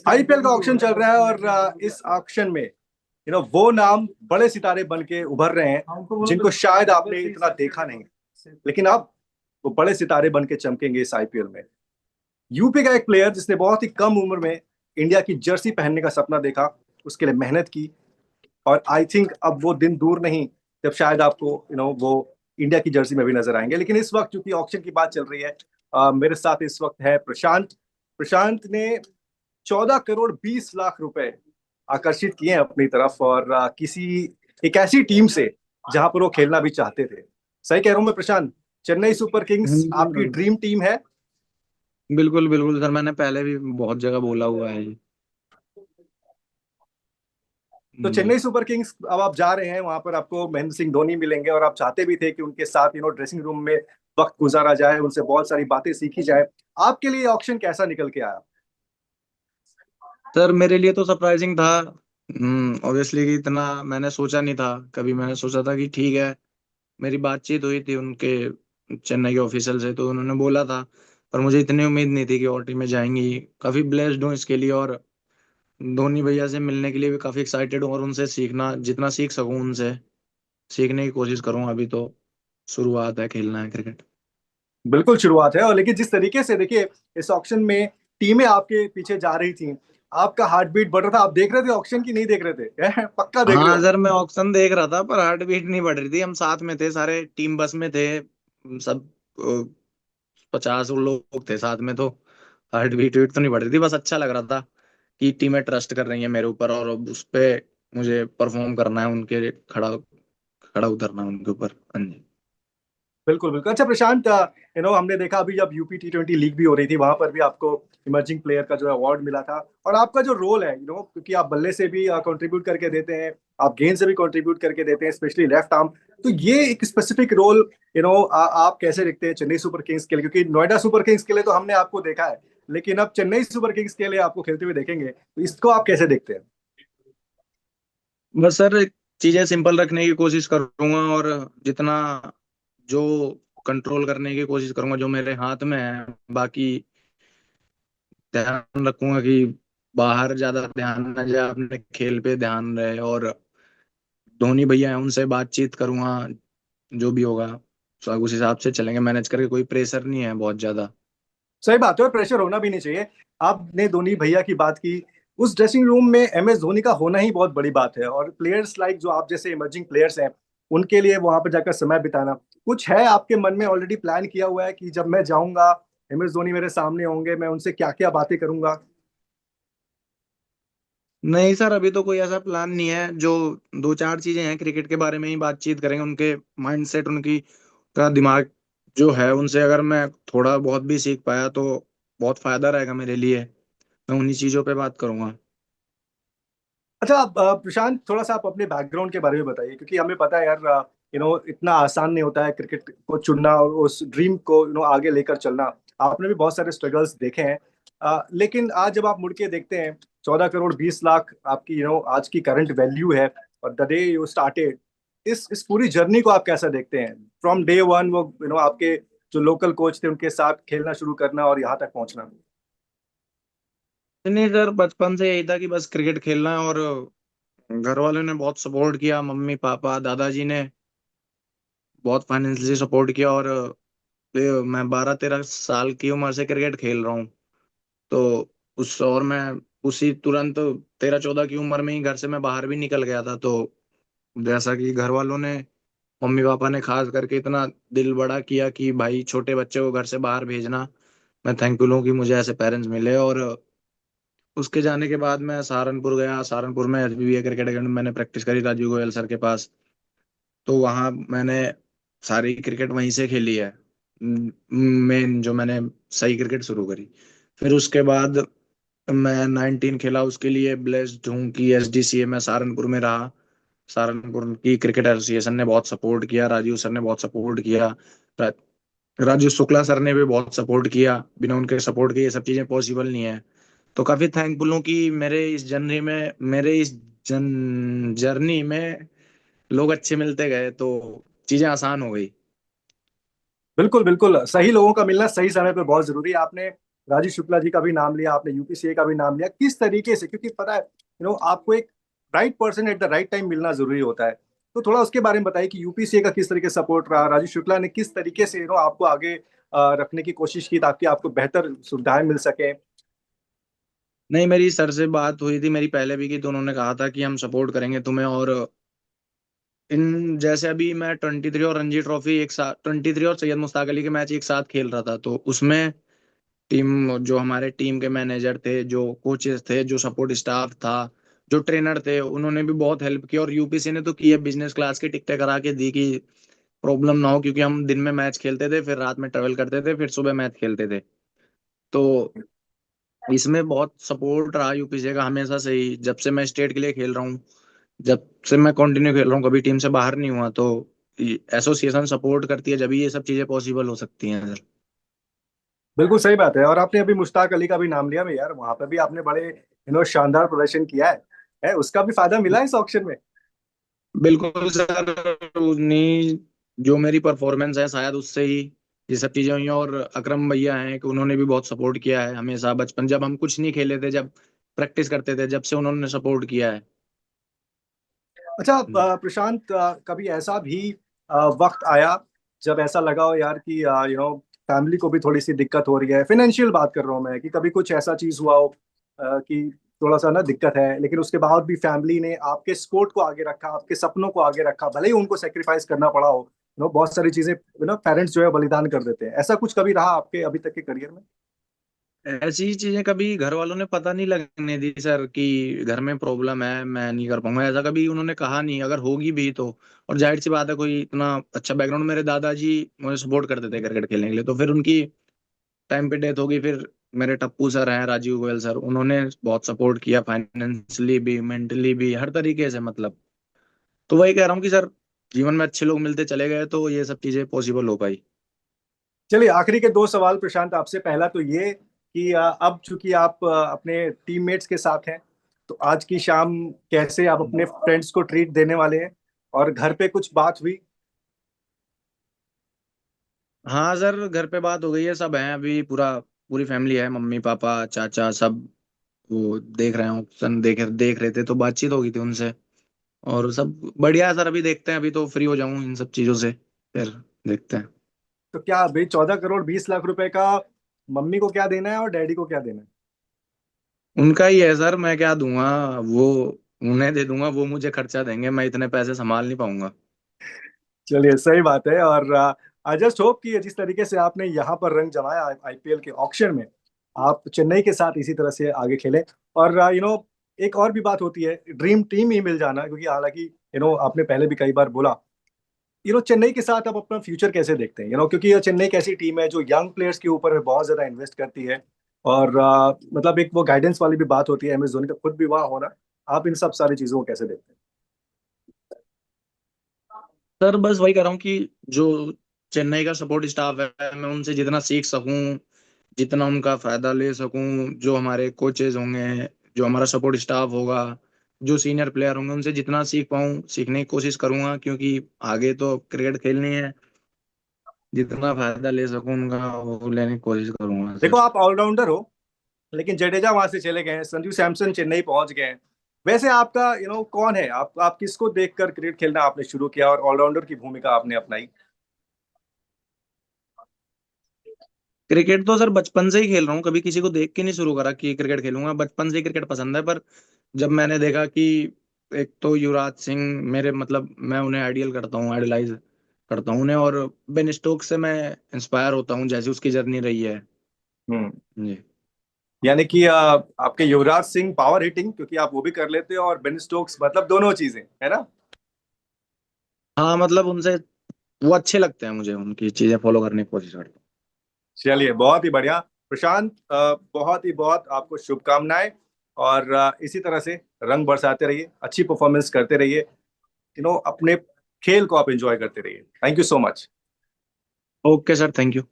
IPL का auction चल रहा है और इस ऑक्शन में वो नाम बड़े सितारे बन के उभर रहे हैं जिनको शायद आपने इतना देखा नहीं, लेकिन अब वो बड़े सितारे बन के चमकेंगे इस आईपीएल में। यूपी का एक प्लेयर जिसने बहुत ही कम उम्र में इंडिया की जर्सी पहनने का सपना देखा, उसके लिए मेहनत की, और आई थिंक अब वो दिन दूर नहीं जब शायद आपको वो इंडिया की जर्सी में भी नजर आएंगे। लेकिन इस वक्त चूंकि ऑक्शन की बात चल रही है, मेरे साथ इस वक्त है प्रशांत। प्रशांत ने 14 करोड़ 20 लाख रुपए आकर्षित किए हैं अपनी तरफ, और किसी एक ऐसी टीम से जहां पर वो खेलना भी चाहते थे। सही कह रहा हूं मैं प्रशांत? चेन्नई सुपर किंग्स आपकी बिल्कुल ड्रीम टीम है? बिल्कुल बिल्कुल सर, मैंने पहले भी बहुत जगह बोला हुआ है ये। तो जी। चेन्नई सुपर किंग्स अब आप जा रहे हैं, वहां पर आपको महेंद्र सिंह धोनी मिलेंगे, और आप चाहते भी थे कि उनके साथ ड्रेसिंग रूम में वक्त गुजारा जाए, उनसे बहुत सारी बातें सीखी जाए। आपके लिए ऑक्शन कैसा निकल के आया? सर मेरे लिए तो सरप्राइजिंग था। ऑब्वियसली कि इतना मैंने सोचा नहीं था कभी। मैंने सोचा था कि ठीक है, मेरी बातचीत हुई थी उनके चेन्नई के ऑफिशियल से, तो उन्होंने बोला था। पर मुझे इतनी उम्मीद नहीं थी कि और टीमें जाएंगी। काफी ब्लेस्ड हूँ इसके लिए, और धोनी भैया से मिलने के लिए भी काफी एक्साइटेड हूँ, और उनसे सीखना जितना सीख सकूं उनसे सीखने की कोशिश करूँ। अभी तो शुरुआत है, खेलना है क्रिकेट। बिल्कुल शुरुआत है, और लेकिन जिस तरीके से देखिए इस ऑक्शन में टीमें आपके पीछे जा रही थी, आपका हार्ट बीट बढ़ रहा था। आप देख रहे थे ऑक्शन की नहीं देक रहे थे? पक्का देख रहे हाँ हो? सर, मैं ऑक्शन देख रहा था पर हार्ट बीट नहीं बढ़ रही थी। हम साथ में थे, सारे टीम बस में थे सब। 50 लोग थे साथ में, तो हार्ट बीट वीट तो नहीं बढ़ रही थी। बस अच्छा लग रहा था कि टीमें ट्रस्ट कर रही है मेरे ऊपर, और अब उस पे मुझे परफॉर्म करना है, उनके खड़ा खड़ा उतरना है उनके ऊपर। हाँ जी। बिल्कुल बिल्कुल। अच्छा प्रशांत, हमने देखा अभी जब यूपी T20 लीग भी हो रही थी, वहां पर भी आपको इमर्जिंग प्लेयर का जो अवार्ड मिला था। और आपका जो रोल है, क्योंकि आप बल्ले से भी कंट्रीब्यूट करके देते हैं, आप गेंद से भी कंट्रीब्यूट करके देते हैं, स्पेशली लेफ्ट आर्म। तो ये एक स्पेसिफिक रोल आप कैसे देखते हैं चेन्नई सुपर किंग्स के लिए? क्योंकि नोएडा सुपर किंग्स के लिए तो हमने आपको देखा है, लेकिन अब चेन्नई सुपर किंग्स के लिए आपको खेलते हुए देखेंगे, तो इसको आप कैसे देखते हैं? बस सर, चीजें सिंपल रखने की कोशिश करूंगा, और जितना जो कंट्रोल करने की कोशिश करूंगा जो मेरे हाथ में है। बाकी ध्यान रखूंगा कि बाहर ज्यादा ध्यान न जाए, अपने खेल पे ध्यान रहे। और धोनी भैया हैं, उनसे बातचीत करूंगा, जो भी होगा सब उस हिसाब से चलेंगे मैनेज करके। कोई प्रेशर नहीं है बहुत ज्यादा। सही बात है, और प्रेशर होना भी नहीं चाहिए। आपने धोनी भैया की बात की, उस ड्रेसिंग रूम में MS धोनी का होना ही बहुत बड़ी बात है, और प्लेयर्स लाइक जो आप जैसे इमर्जिंग प्लेयर्स हैं, उनके लिए वहां पर जाकर समय बिताना, कुछ है आपके मन में ऑलरेडी प्लान किया हुआ है कि जब मैं जाऊंगा, MS धोनी मेरे सामने होंगे, मैं उनसे क्या क्या बातें करूंगा? नहीं सर, अभी तो कोई ऐसा प्लान नहीं है। जो दो चार चीजें हैं क्रिकेट के बारे में ही बातचीत करेंगे। उनके माइंडसेट, उनकी का दिमाग जो है, उनसे अगर मैं थोड़ा बहुत भी सीख पाया तो बहुत फायदा रहेगा मेरे लिए। मैं उन्हीं चीजों पे बात करूंगा। अच्छा प्रशांत, थोड़ा सा आप अपने बैकग्राउंड के बारे में बताइए, क्योंकि हमें पता है यार, इतना आसान नहीं होता है क्रिकेट को चुनना और उस ड्रीम को आगे लेकर चलना। आपने भी बहुत सारे स्ट्रगल्स देखे हैं, लेकिन आज जब आप मुड़ के देखते हैं, 14 करोड़ 20 लाख आपकी आज की करंट वैल्यू है, और द डे यू स्टार्टेड, इस पूरी जर्नी को आप कैसा देखते हैं? फ्रॉम डे वन, वो आपके जो लोकल कोच थे उनके साथ खेलना शुरू करना और यहाँ तक पहुंचना। नहीं सर, बचपन से यही था कि बस क्रिकेट खेलना है। और घर वालों ने बहुत सपोर्ट किया, मम्मी पापा दादाजी ने बहुत फाइनेंशियली सपोर्ट किया। और मैं 12-13 साल की उम्र से क्रिकेट खेल रहा हूँ। तो मैं उसी तुरंत 13-14 की उम्र में ही घर से मैं बाहर भी निकल गया था। तो जैसा कि घर वालों ने, मम्मी पापा ने खास करके इतना दिल बड़ा किया कि भाई छोटे बच्चे को घर से बाहर भेजना। मैं थैंकफुल हूँ कि मुझे ऐसे पेरेंट्स मिले। और उसके जाने के बाद मैं सहारनपुर गया। सहारनपुर में SBBA क्रिकेट अकेडमी मैंने प्रैक्टिस करी राजीव गोयल सर के पास। तो वहाँ मैंने सारी क्रिकेट वहीं से खेली है। मेन जो मैंने सही क्रिकेट शुरू करी। फिर उसके बाद मैं 19 खेला। उसके लिए ब्लेस्ड हूँ कि SDCA में सहारनपुर में रहा। सहारनपुर की क्रिकेट एसोसिएशन ने बहुत सपोर्ट किया, राजीव सर ने बहुत सपोर्ट किया, रा, राजीव शुक्ला सर ने भी बहुत सपोर्ट किया। बिना उनके सपोर्ट के ये सब चीजें पॉसिबल नहीं है। तो काफी थैंकफुल हूँ कि मेरे इस जर्नी में लोग अच्छे मिलते गए, तो चीजें आसान हो गई। बिल्कुल बिल्कुल, सही लोगों का मिलना सही समय पर बहुत जरूरी है। आपने राजू शुक्ला जी का भी नाम लिया आपने, यूपीसीए का भी नाम लिया, किस तरीके से, क्योंकि पता है आपको एक right person at the right time मिलना जरूरी होता है। तो थोड़ा उसके बारे में बताइए कि यूपीसीए का किस तरीके से सपोर्ट रहा, राजू शुक्ला ने किस तरीके से आपको आगे रखने की कोशिश की ताकि आपको बेहतर सुविधाएं मिल सके। नहीं, मेरी सर से बात हुई थी मेरी पहले भी की, तो उन्होंने कहा था कि हम सपोर्ट करेंगे तुम्हें। और इन जैसे अभी मैं 23 और रणजी ट्रॉफी एक साथ, 23 और सैयद मुश्ताक अली के मैच एक साथ खेल रहा था, तो उसमें टीम, जो हमारे टीम के मैनेजर थे, जो कोचेस थे, जो सपोर्ट स्टाफ था, जो ट्रेनर थे, उन्होंने भी बहुत हेल्प की। और यूपीसी ने तो की है, बिजनेस क्लास की टिकटें करा के दी कि प्रॉब्लम ना हो, क्योंकि हम दिन में मैच खेलते थे, फिर रात में ट्रेवल करते थे, फिर सुबह मैच खेलते थे। तो इसमें बहुत सपोर्ट रहा यूपीसी का हमेशा से ही, जब से मैं स्टेट के लिए खेल रहा हूँ, जब से मैं कंटिन्यू खेल रहा हूँ, कभी टीम से बाहर नहीं हुआ। तो एसोसिएशन सपोर्ट करती है, जब ये सब चीजें पॉसिबल हो सकती हैं सर। बिल्कुल सही बात है। और आपने अभी मुश्ताक अली का भी नाम लिया, मैं यार वहां पर भी आपने बड़े शानदार प्रदर्शन किया है, उसका भी फायदा मिला इस ऑक्शन में। बिल्कुल सर, उन्हीं, जो मेरी परफॉर्मेंस है शायद उससे ही ये सब चीजें हुई हैं। और अकरम भैया हैं कि उन्होंने भी बहुत सपोर्ट किया है हमेशा, बचपन जब हम कुछ नहीं खेले थे, जब प्रैक्टिस करते थे, जब से उन्होंने सपोर्ट किया है। अच्छा प्रशांत, कभी ऐसा भी वक्त आया जब ऐसा लगा हो यार कि फैमिली को भी थोड़ी सी दिक्कत हो रही है, फाइनेंशियल बात कर रहा हूँ मैं, कि कभी कुछ ऐसा चीज हुआ हो कि थोड़ा सा ना दिक्कत है, लेकिन उसके बाद भी फैमिली ने आपके स्पोर्ट को आगे रखा, आपके सपनों को आगे रखा, भले ही उनको सेक्रीफाइस करना पड़ा हो। बहुत सारी चीजें पेरेंट्स जो है बलिदान कर देते हैं, ऐसा कुछ कभी रहा आपके अभी तक के करियर में? ऐसी चीजें कभी घर वालों ने पता नहीं लगने दी सर, कि घर में प्रॉब्लम है, मैं नहीं कर पाऊंगा, ऐसा कभी उन्होंने कहा नहीं। अगर होगी भी तो, और जाहिर सी बात है, कोई इतना अच्छा बैकग्राउंड, मेरे दादाजी मुझे सपोर्ट करते थे क्रिकेट खेलने के लिए, तो फिर उनकी टाइम पे डेथ हो गई। फिर मेरे टप्पू सर हैं, राजीव गोयल सर, उन्होंने बहुत सपोर्ट किया, फाइनेंशियली भी, मेंटली भी, हर तरीके से मतलब। तो वही कह रहा हूँ कि सर, जीवन में अच्छे लोग मिलते चले गए तो ये सब चीजें पॉसिबल हो पाई। चलिए, आखिरी के दो सवाल प्रशांत आपसे। पहला तो ये कि अब चूंकि आप अपने टीममेट्स के साथ हैं, तो आज की शाम कैसे आप अपने फ्रेंड्स को ट्रीट देने वाले हैं, और घर पे कुछ बात हुई? हाँ सर, घर पे बात हो गई है, सब हैं अभी, पूरी फैमिली है, मम्मी पापा चाचा सब। वो देख रहे हैं ऑप्शन, देख रहे थे, तो बातचीत हो गई थी उनसे। और सब बढ़िया है सर, अभी देखते हैं, अभी तो फ्री हो जाऊं इन सब चीजों से, फिर देखते हैं। तो क्या अभी 14 करोड़ 20 लाख रुपए का मम्मी को क्या देना है और डैडी को क्या देना है? उनका ही है सर, मैं क्या दूंगा, वो उन्हें दे दूंगा, वो मुझे खर्चा देंगे, मैं इतने पैसे संभाल नहीं पाऊंगा। चलिए, सही बात है। और आई जस्ट होप कि जिस तरीके से आपने यहाँ पर रंग जमाया आईपीएल के ऑक्शन में, आप चेन्नई के साथ इसी तरह से आगे खेलें। और एक और भी बात होती है, ड्रीम टीम ही मिल जाना, क्योंकि हालांकि आपने पहले भी कई बार बोला, चेन्नई के साथ आप अपना फ्यूचर कैसे देखते हैं? क्योंकि ये चेन्नई एक ऐसी टीम है जो यंग प्लेयर्स के ऊपर बहुत ज्यादा इन्वेस्ट करती है। और मतलब एक वो गाइडेंस वाली भी बात होती है, एमएस धोनी का खुद भी वहाँ होना। आप इन सब सारी चीजों को कैसे देखते हैं? सर बस वही कर रहा हूँ कि जो चेन्नई का सपोर्ट स्टाफ है, मैं उनसे जितना सीख सकूं, जितना उनका फायदा ले सकूं, जो हमारे कोचेज होंगे, जो हमारा सपोर्ट स्टाफ होगा, जो सीनियर प्लेयर होंगे, उनसे जितना सीख पाऊं सीखने की कोशिश करूंगा, क्योंकि आगे तो क्रिकेट खेलनी है। जितना फायदा ले सकूं उनका, वो लेने की कोशिश करूंगा देखो, सर। आप ऑलराउंडर हो, लेकिन जडेजा वहां से चले गए हैं, संजू सैमसन चेन्नई पहुंच गए हैं। वैसे आपका कौन है, आप किसको देखकर क्रिकेट खेलना आपने शुरू किया और ऑलराउंडर की भूमिका आपने अपनाई? क्रिकेट तो सर बचपन से ही खेल रहा हूँ, कभी किसी को देख के नहीं शुरू करा कि क्रिकेट खेलूंगा, बचपन से ही क्रिकेट पसंद है। पर जब मैंने देखा कि एक तो युवराज सिंह, मेरे मतलब मैं उन्हें आइडियल करता हूँ, आइडलाइज करता हूँ उन्हें, और बेन स्टोक्स से मैं इंस्पायर होता हूँ, जैसी उसकी जर्नी रही है। हम्म। जी। यानी कि आपके युवराज सिंह पावर हिटिंग, क्योंकि आप वो भी कर लेते हो, और बेन स्टोक्स मतलब दोनों चीजें है ना? हाँ मतलब उनसे वो अच्छे लगते हैं मुझे, उनकी चीजें फॉलो करने की कोशिश करता हूँ। चलिए, बहुत ही बढ़िया प्रशांत, बहुत ही बहुत आपको शुभकामनाएं। और इसी तरह से रंग बरसाते रहिए, अच्छी परफॉर्मेंस करते रहिए, अपने खेल को आप एंजॉय करते रहिए। Thank you so much. Okay sir, thank you.